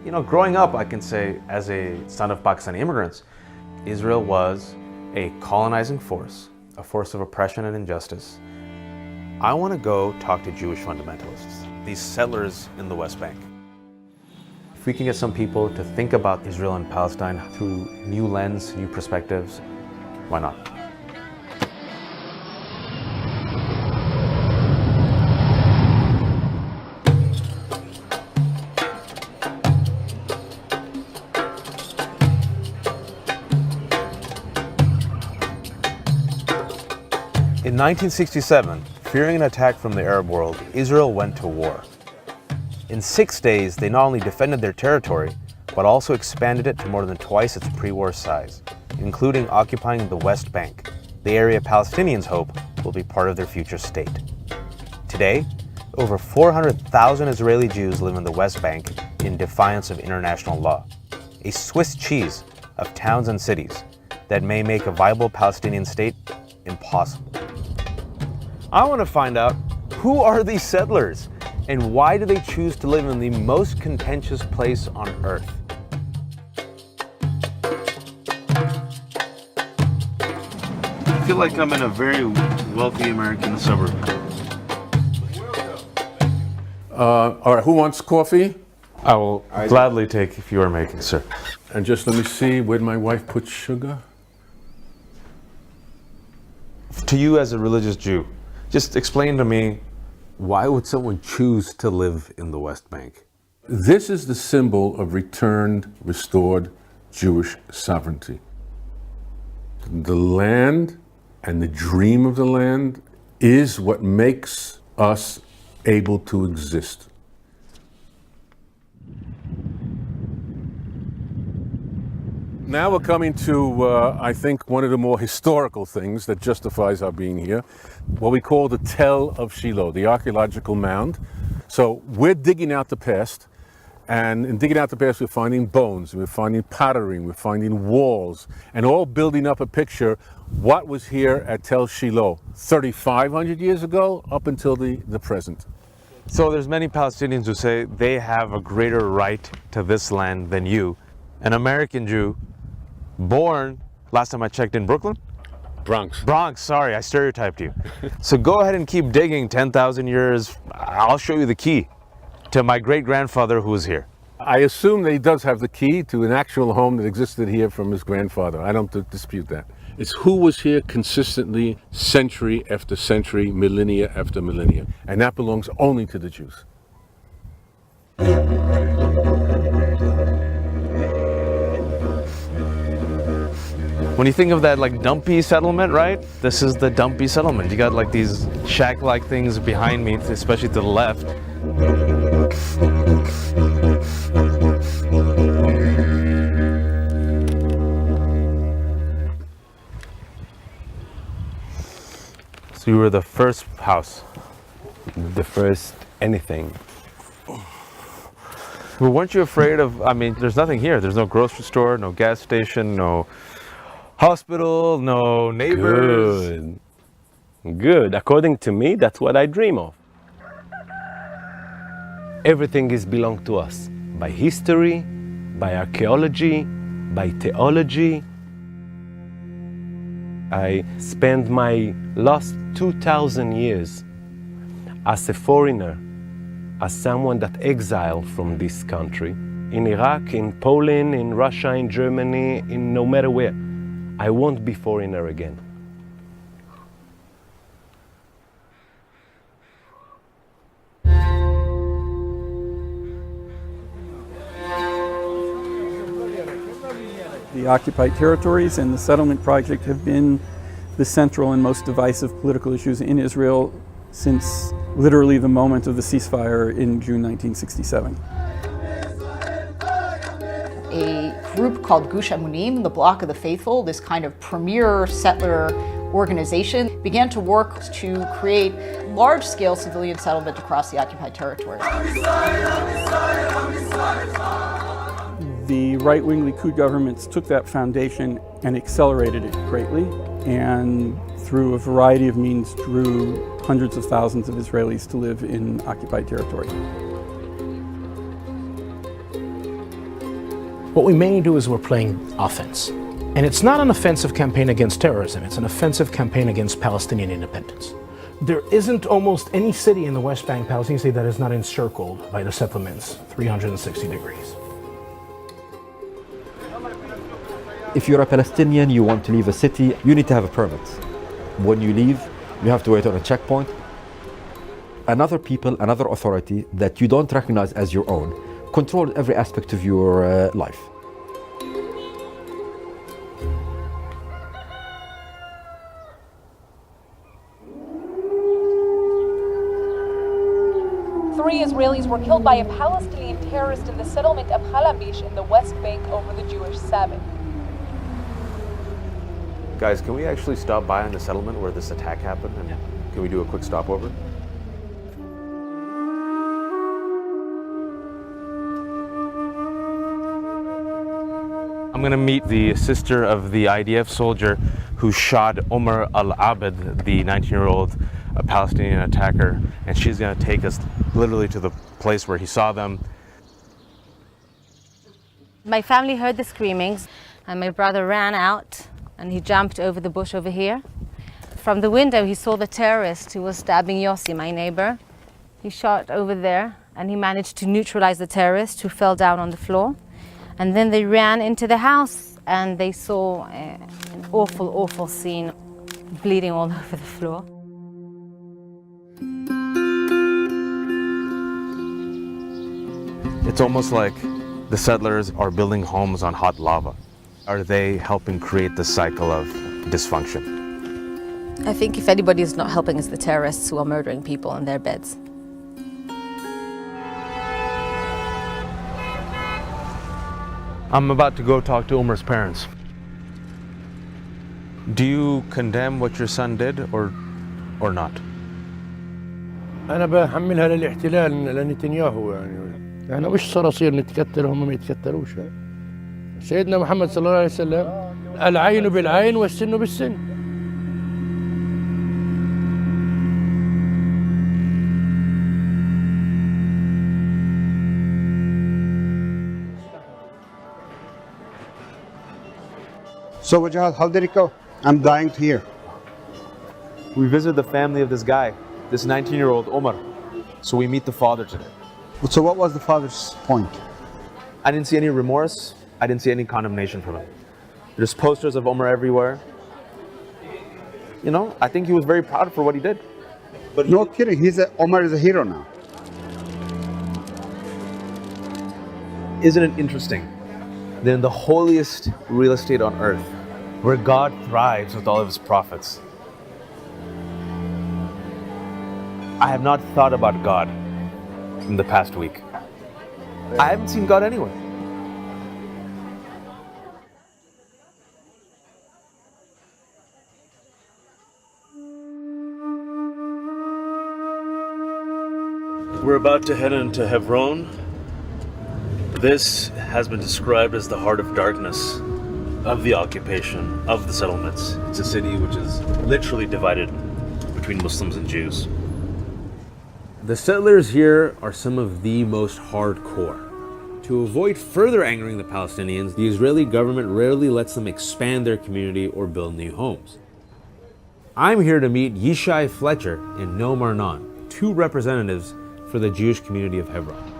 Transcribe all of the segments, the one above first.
You know, growing up, I can say, as a son of Pakistani immigrants, Israel was a colonizing force, a force of oppression and injustice. I want to go talk to Jewish fundamentalists, these settlers in the West Bank. If we can get some people to think about Israel and Palestine through new lens, new perspectives, why not? In 1967, fearing an attack from the Arab world, Israel went to war. In 6 days, they not only defended their territory, but also expanded it to more than twice its pre-war size, including occupying the West Bank, the area Palestinians hope will be part of their future state. Today, over 400,000 Israeli Jews live in the West Bank in defiance of international law, a Swiss cheese of towns and cities that may make a viable Palestinian state impossible. I want to find out, who are these settlers and why do they choose to live in the most contentious place on earth? I feel like I'm in a very wealthy American suburb. All right, who wants coffee? I will gladly take if you are making, sir. And just let me see, where'd my wife put sugar? To you as a religious Jew, just explain to me, why would someone choose to live in the West Bank? This is the symbol of returned, restored Jewish sovereignty. The land and the dream of the land is what makes us able to exist. Now we're coming to, I think, one of the more historical things that justifies our being here, what we call the Tell of Shiloh, the archaeological mound. So we're digging out the past, and in digging out the past, we're finding bones, we're finding pottery, we're finding walls, and all building up a picture what was here at Tel Shiloh 3,500 years ago up until the present. So there's many Palestinians who say they have a greater right to this land than you, an American Jew, born, last time I checked, in Brooklyn? Bronx, sorry, I stereotyped you. So go ahead and keep digging 10,000 years. I'll show you the key to my great-grandfather who was here. I assume that he does have the key to an actual home that existed here from his grandfather. I don't dispute that. It's who was here consistently, century after century, millennia after millennia. And that belongs only to the Jews. When you think of that like dumpy settlement, right? This is the dumpy settlement. You got like these shack-like things behind me, especially to the left. So you were the first house? The first anything. Well, weren't you afraid of, I mean, there's nothing here. There's no grocery store, no gas station, no hospital, no neighbors. Good. According to me, that's what I dream of. Everything is belong to us. By history, by archaeology, by theology. I spent my last 2,000 years as a foreigner, as someone that exiled from this country, in Iraq, in Poland, in Russia, in Germany, in no matter where. I won't be foreigner again. The occupied territories and the settlement project have been the central and most divisive political issues in Israel since literally the moment of the ceasefire in June 1967. A group called Gush Amunim, the Bloc of the Faithful, this kind of premier settler organization, began to work to create large-scale civilian settlement across the occupied territories. The right-wing Likud governments took that foundation and accelerated it greatly, and through a variety of means drew hundreds of thousands of Israelis to live in occupied territory. What we mainly do is we're playing offense. And it's not an offensive campaign against terrorism, it's an offensive campaign against Palestinian independence. There isn't almost any city in the West Bank, Palestinian city, that is not encircled by the settlements 360 degrees. If you're a Palestinian, you want to leave a city, you need to have a permit. When you leave, you have to wait on a checkpoint. Another people, another authority that you don't recognize as your own, control every aspect of your life. Three Israelis were killed by a Palestinian terrorist in the settlement of Halabish in the West Bank over the Jewish Sabbath. Guys, can we actually stop by on the settlement where this attack happened? And can we do a quick stopover? I'm gonna meet the sister of the IDF soldier who shot Omar al-Abed, the 19-year-old Palestinian attacker, and she's gonna take us literally to the place where he saw them. My family heard the screamings, and my brother ran out, and he jumped over the bush over here. From the window, he saw the terrorist who was stabbing Yossi, my neighbor. He shot over there, and he managed to neutralize the terrorist who fell down on the floor. And then they ran into the house, and they saw an awful, awful scene, bleeding all over the floor. It's almost like the settlers are building homes on hot lava. Are they helping create the cycle of dysfunction? I think if anybody is not helping, it's the terrorists who are murdering people in their beds. I'm about to go talk to Omar's parents. Do you condemn what your son did or not? أنا بحملها للاحتلال لنتنياهو يعني وش صراصير نتكتل هم ما يتكتلوش سيدنا محمد صلى الله عليه وسلم العين بالعين والسن بالسن. So Wajahad, how did it go? I'm dying to hear. We visited the family of this guy, this 19-year-old Omar. So we meet the father today. So what was the father's point? I didn't see any remorse. I didn't see any condemnation from him. There's posters of Omar everywhere. You know, I think he was very proud for what he did. But no kidding, Omar is a hero now. Isn't it interesting that in the holiest real estate on earth, where God thrives with all of his prophets, I have not thought about God in the past week. I haven't seen God anywhere. We're about to head into Hebron. This has been described as the heart of darkness of the occupation, of the settlements. It's a city which is literally divided between Muslims and Jews. The settlers here are some of the most hardcore. To avoid further angering the Palestinians, the Israeli government rarely lets them expand their community or build new homes. I'm here to meet Yishai Fletcher and Noam Arnon, two representatives for the Jewish community of Hebron.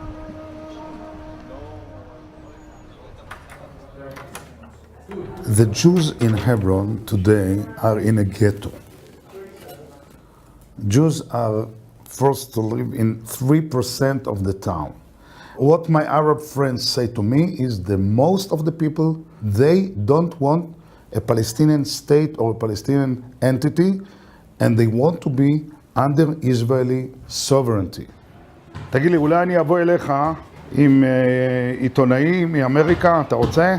The Jews in Hebron today are in a ghetto. Jews are forced to live in 3% of the town. What my Arab friends say to me is that most of the people, they don't want a Palestinian state or a Palestinian entity, and they want to be under Israeli sovereignty. תגיד לי, אולי אני אבוא אליך עם עיתונאי מאמריקה, אתה רוצה?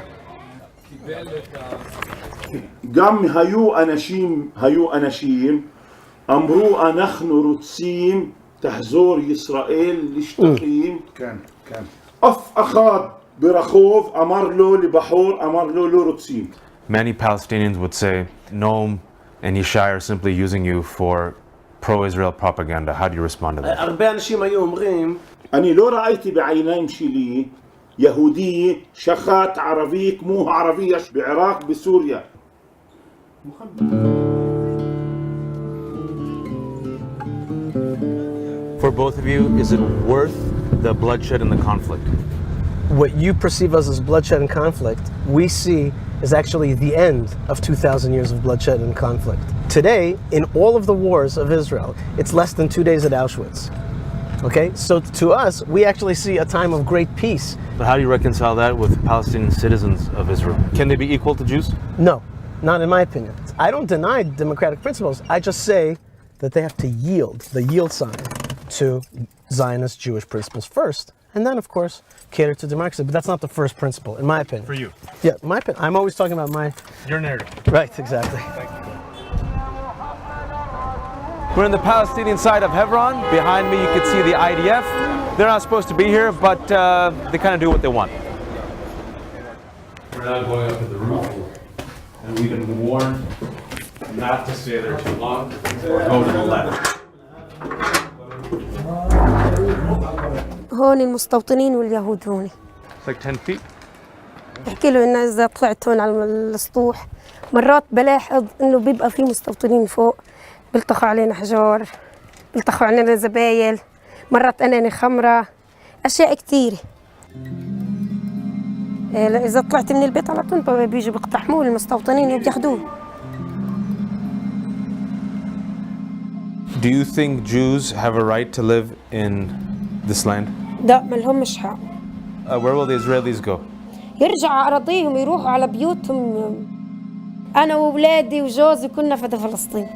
גם היו אנשים אמרו אנחנו רוצים תחזור ישראל לשטחים. כן, כן. אף אחד ברחוב אמר לו לבחור, אמר לו לא רוצים. Many Palestinians would say, Noam and Yishai are simply using you for pro-Israel propaganda. How do you respond to that? הרבה אנשים היו אומרים, אני לא ראיתי בעיניים שלי يهودية شخات عربية كموها عربية بعراق بسوريا. For both of you, is it worth the bloodshed and the conflict? What you perceive as bloodshed and conflict, we see is actually the end of 2,000 years of bloodshed and conflict. Today, in all of the wars of Israel, it's less than 2 days at Auschwitz. Okay, so to us, we actually see a time of great peace. But how do you reconcile that with Palestinian citizens of Israel? Can they be equal to Jews? No, not in my opinion. I don't deny democratic principles. I just say that they have to yield, the yield sign, to Zionist Jewish principles first, and then, of course, cater to democracy. But that's not the first principle, in my opinion. For you? Yeah, my opinion. I'm always talking about your narrative. Right, exactly. We're in the Palestinian side of Hebron. Behind me, you can see the IDF. They're not supposed to be here, but they kind of do what they want. We're now going up to the roof, and we've been warned not to stay there too long or go to the left. هون المستوطنين واليهود هون. It's like 10 feet. بحكي له إنه إذا طلعت هون على السطوح مرات بلاحظ إنه بيبقى في مستوطنين فوق بيلطخوا علينا حجار، بيلطخوا علينا زبايل، مرات أناني خمرة، أشياء كتيرة. إذا طلعت من البيت على طول بيجوا بيقتحموه المستوطنين وبياخدوه. Do you think Jews have a right to live in this land? لا ما لهمش حق. Where will the Israelis go? يرجعوا على أراضيهم يروحوا على بيوتهم. أنا وأولادي وجوزي كنا في فلسطين.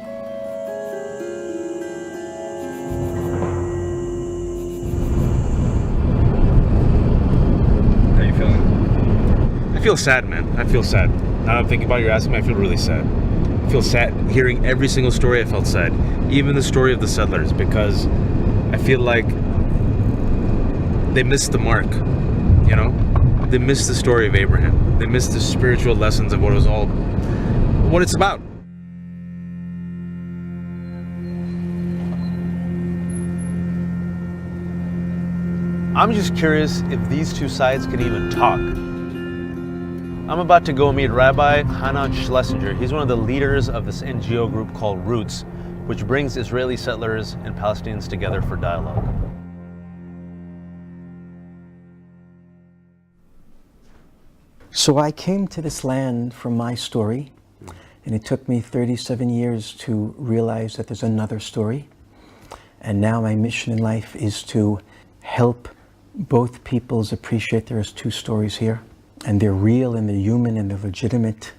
How are you feeling? I feel sad, man. I feel sad. Now I'm thinking about you asking me, I feel really sad. I feel sad. Hearing every single story, I felt sad. Even the story of the settlers, because I feel like they missed the mark, you know? They missed the story of Abraham. They missed the spiritual lessons of what it's about. I'm just curious if these two sides can even talk. I'm about to go meet Rabbi Hanan Schlesinger. He's one of the leaders of this NGO group called Roots, which brings Israeli settlers and Palestinians together for dialogue. So I came to this land from my story, and it took me 37 years to realize that there's another story. And now my mission in life is to help both peoples appreciate there's two stories here, and they're real and they're human and they're legitimate.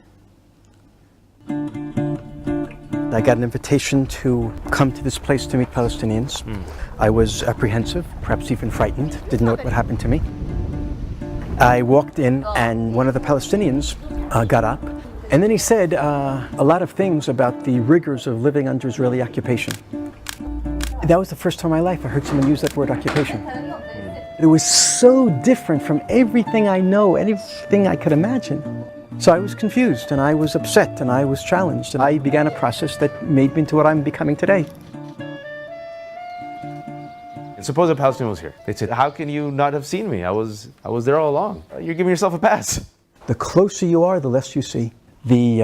I got an invitation to come to this place to meet Palestinians. I was apprehensive, perhaps even frightened, didn't know what would happen to me. I walked in and one of the Palestinians got up, and then he said a lot of things about the rigors of living under Israeli occupation. That was the first time in my life I heard someone use that word occupation. It was so different from everything I know, anything I could imagine. So I was confused and I was upset and I was challenged, and I began a process that made me into what I'm becoming today. And suppose a Palestinian was here. They'd say, how can you not have seen me? I was there all along. You're giving yourself a pass. The closer you are, the less you see. The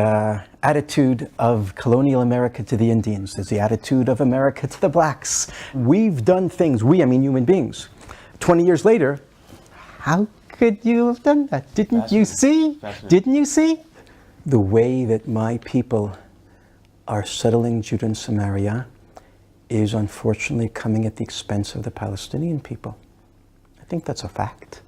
attitude of colonial America to the Indians is the attitude of America to the blacks. We've done things, I mean human beings. 20 years later, how could you have done that? Didn't you see? Didn't you see? The way that my people are settling Judah and Samaria is unfortunately coming at the expense of the Palestinian people. I think that's a fact.